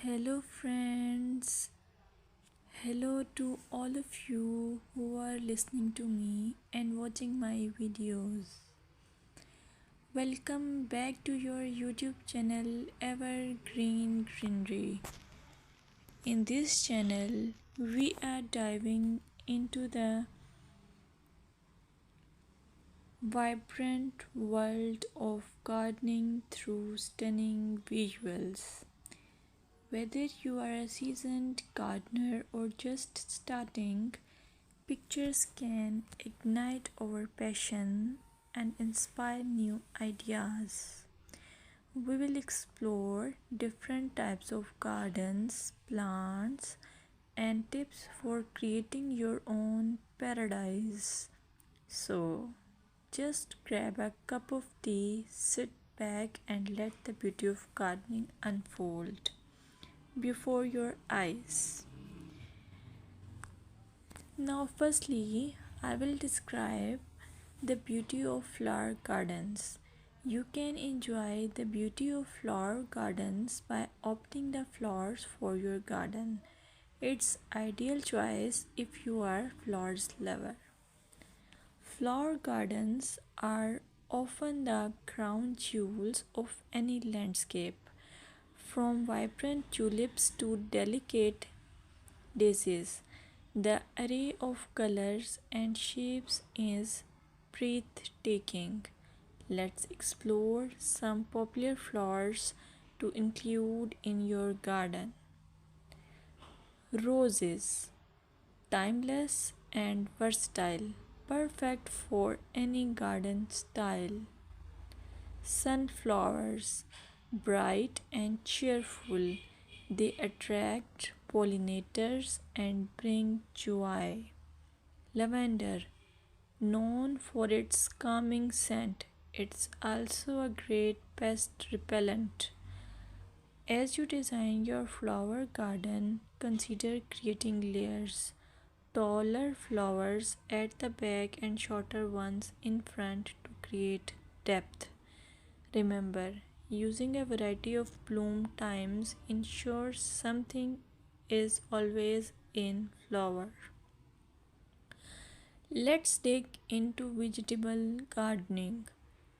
Hello, friends. Hello to all of you who are listening to me and watching my videos. Welcome back to your YouTube channel Evergreen Greenery. In this channel, we are diving into the vibrant world of gardening through stunning visuals. Whether you are a seasoned gardener or just starting, pictures can ignite our passion and inspire new ideas. We will explore different types of gardens, plants, and tips for creating your own paradise. So, just grab a cup of tea, sit back, and let the beauty of gardening unfold before your eyes. Now, firstly, I will describe the beauty of flower gardens. You can enjoy the beauty of flower gardens by opting the flowers for your garden. It's ideal choice if you are flowers lover. Flower gardens are often the crown jewels of any landscape, from vibrant tulips to delicate daisies. The array of colors and shapes is breathtaking. Let's explore some popular flowers to include in your garden. Roses, timeless and versatile, perfect for any garden style. Sunflowers, bright and cheerful, they attract pollinators and bring joy. Lavender, known for its calming scent, it's also a great pest repellent. As you design your flower garden, consider creating layers. Taller flowers at the back and shorter ones in front to create depth. Remember, using a variety of bloom times ensures something is always in flower. Let's dig into vegetable gardening.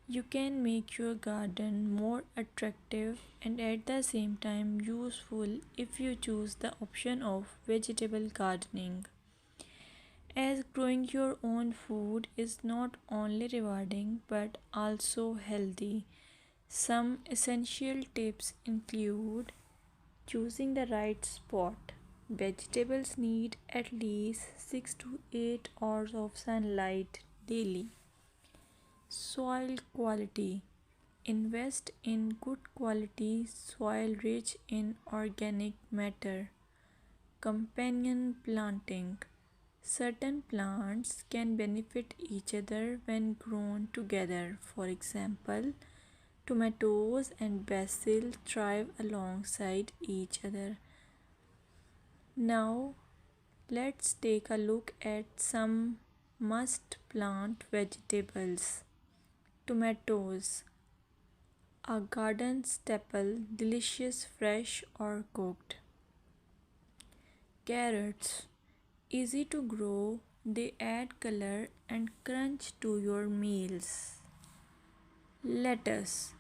You can make your garden more attractive and at the same time useful if you choose the option of vegetable gardening. As growing your own food is not only rewarding but also healthy. Some essential tips include choosing the right spot. Vegetables need at least 6 to 8 hours of sunlight daily. Soil quality. Invest in good quality soil rich in organic matter. Companion planting. Certain plants can benefit each other when grown together. For example, tomatoes and basil thrive alongside each other. Now, let's take a look at some must plant vegetables. Tomatoes, a garden staple, delicious fresh or cooked. Carrots, easy to grow, they add color and crunch to your meals. Lettuce,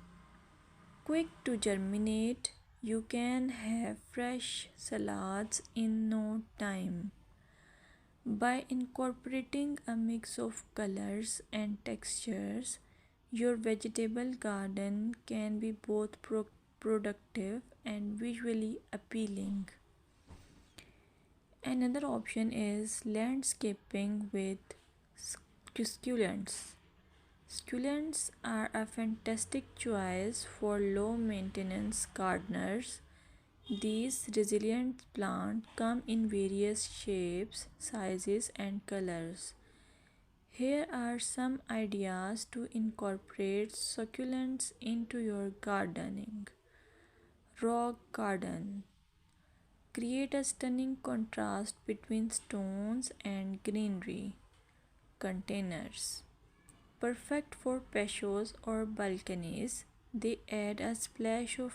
quick to germinate, you can have fresh salads in no time. By incorporating a mix of colors and textures, your vegetable garden can be both productive and visually appealing. Another option is landscaping with succulents. Succulents are a fantastic choice for low maintenance gardeners. These resilient plants come in various shapes, sizes, and colors. Here are some ideas to incorporate succulents into your gardening. Rock garden. Create a stunning contrast between stones and greenery. Containers. Perfect for patios or balconies, they add a splash of